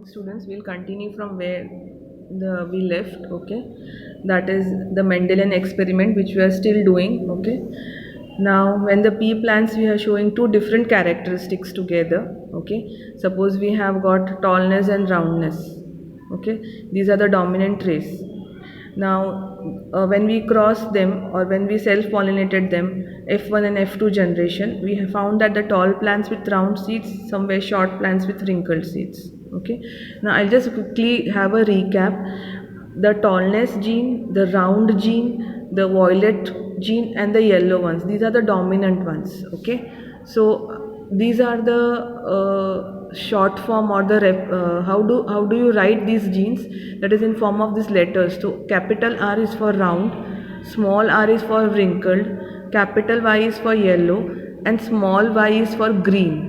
Students, will continue from where we left. Okay, that is the Mendelian experiment which we are still doing. Okay, now when the P plants, we are showing two different characteristics together. Okay, suppose we have got tallness and roundness. Okay, these are the dominant traits. Now when we cross them, or when we self pollinated them, F1 and F2 generation, we have found that the tall plants with round seeds, somewhere short plants with wrinkled seeds. Okay, now I'll just quickly have a recap. The tallness gene, the round gene, the violet gene, and the yellow ones, these are the dominant ones. Okay, so these are the short form, or the how do you write these genes? That is in form of these letters. So capital R is for round, small r is for wrinkled, capital Y is for yellow, and small y is for green.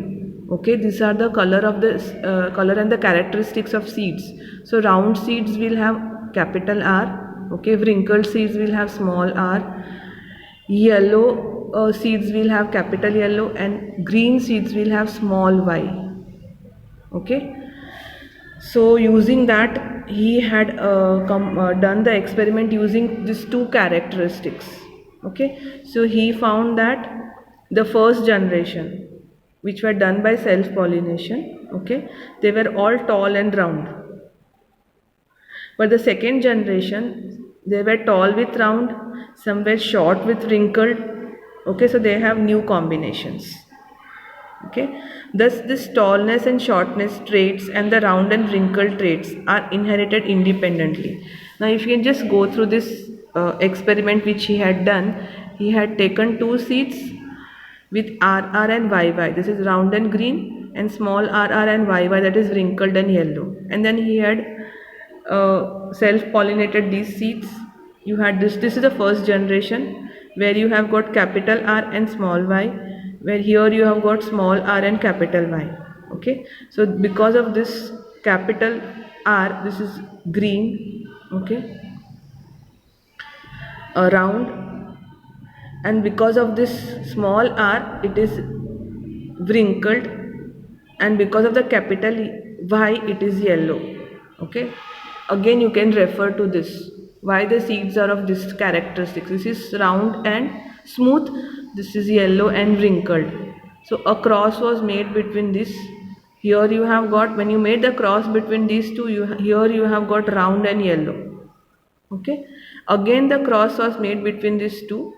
Okay, these are the color of the color and the characteristics of seeds. So round seeds will have capital R. Okay, wrinkled seeds will have small r, yellow seeds will have capital yellow, and green seeds will have small y. Okay, so using that, he had done the experiment using these two characteristics. Okay, so he found that the first generation, which were done by self pollination, okay, they were all tall and round. But the second generation, they were tall with round, some were short with wrinkled. Okay, so they have new combinations. Okay, thus this tallness and shortness traits and the round and wrinkled traits are inherited independently. Now if you can just go through this experiment which he had done, he had taken two seeds with RR and YY, this is round and green, and small RR and YY, that is wrinkled and yellow. And then he had self-pollinated these seeds. You had this is the first generation, where you have got capital R and small y, where here you have got small r and capital Y. Okay, so because of this capital R, this is green. Okay, round, and because of this small r, it is wrinkled, and because of the capital Y, it is yellow. Okay, again you can refer to this, why the seeds are of this characteristics. This is round and smooth, this is yellow and wrinkled. So a cross was made between this. Here you have got, when you made the cross between these two, here you have got round and yellow. Okay, again the cross was made between these two,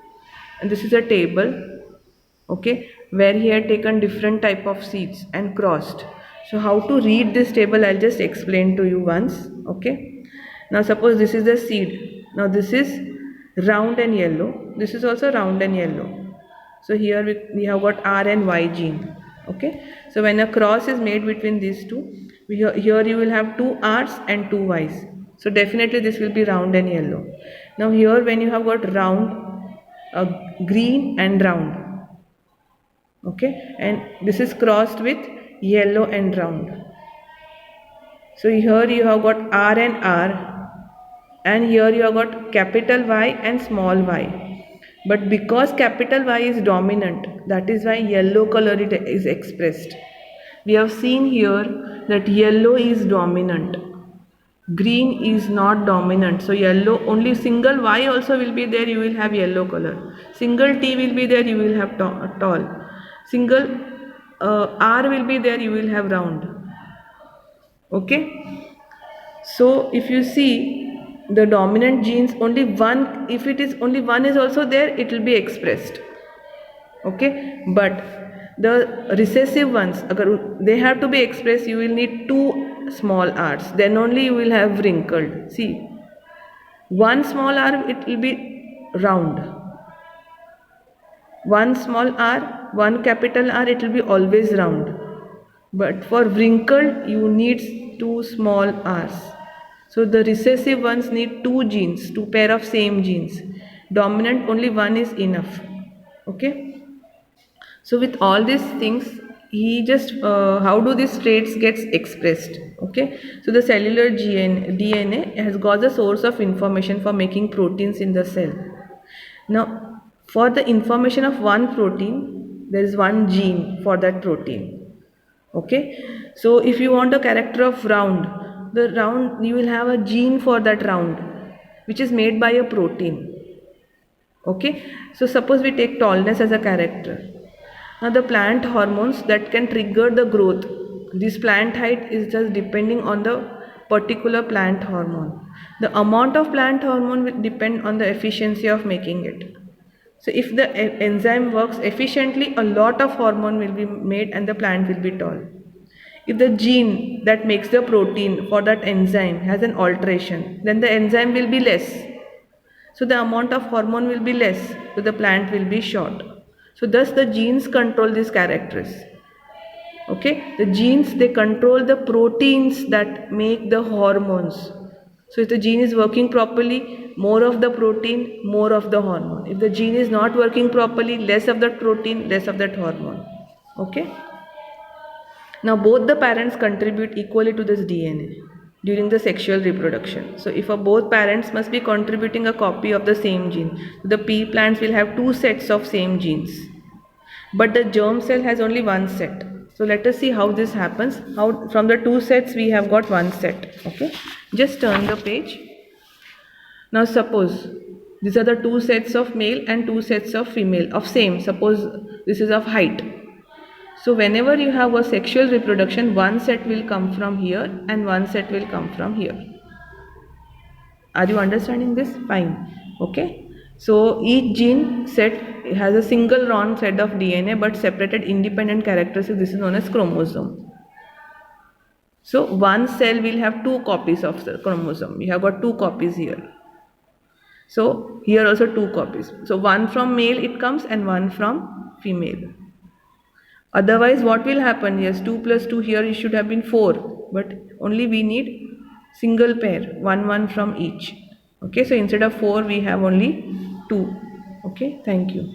and this is a table. Okay, where he had taken different type of seeds and crossed. So how to read this table, I'll just explain to you once. Okay, now suppose this is the seed. Now this is round and yellow, this is also round and yellow. So here we have got R and Y gene. Okay, so when a cross is made between these two, here you will have two R's and two Y's. So definitely this will be round and yellow. Now here when you have got round, green and round. Okay, and this is crossed with yellow and round. So here you have got R and R, and here you have got capital Y and small y. But because capital Y is dominant, that is why yellow color it is expressed. We have seen here that yellow is dominant, green is not dominant. So yellow, only single Y also will be there, you will have yellow color. Single T will be there, you will have tall. Single R will be there, you will have round. Okay, so if you see the dominant genes, only one, if it is only one is also there, it will be expressed. Okay, but the recessive ones, they have to be expressed, you will need two small r's, then only you will have wrinkled. See, one small r, it will be round, one small r, one capital R, it will be always round. But for wrinkled, you need two small r's. So the recessive ones need two genes, two pair of same genes. Dominant, only one is enough. Okay. So with all these things, he just how do these traits gets expressed? Okay. So the cellular DNA has got the source of information for making proteins in the cell. Now, for the information of one protein, there is one gene for that protein. Okay, so if you want a character of round, the round, you will have a gene for that round, which is made by a protein. Okay, so suppose we take tallness as a character. Now the plant hormones that can trigger the growth, this plant height is just depending on the particular plant hormone. The amount of plant hormone will depend on the efficiency of making it. So if the enzyme works efficiently, a lot of hormone will be made and the plant will be tall. If the gene that makes the protein for that enzyme has an alteration, then the enzyme will be less. So the amount of hormone will be less, so the plant will be short. So thus the genes control these characters. Okay, the genes, they control the proteins that make the hormones. So if the gene is working properly, more of the protein, more of the hormone. If the gene is not working properly, less of that protein, less of that hormone. Okay. Now both the parents contribute equally to this DNA during the sexual reproduction. So if both parents must be contributing a copy of the same gene, the pea plants will have two sets of same genes. But the germ cell has only one set. So let us see how this happens. How from the two sets we have got one set. Okay, just turn the page. Now suppose these are the two sets of male and two sets of female of same. Suppose this is of height. So whenever you have a sexual reproduction, one set will come from here and one set will come from here. Are you understanding this? Fine. Okay. So each gene set has a single round set of DNA but separated independent characters. This is known as chromosome. So one cell will have two copies of the chromosome. We have got two copies here. So here also two copies. So one from male it comes and one from female. Otherwise what will happen? Yes, 2 plus 2 here it should have been 4. But only we need single pair. One from each. Okay, so instead of 4 we have only 2. Okay, thank you.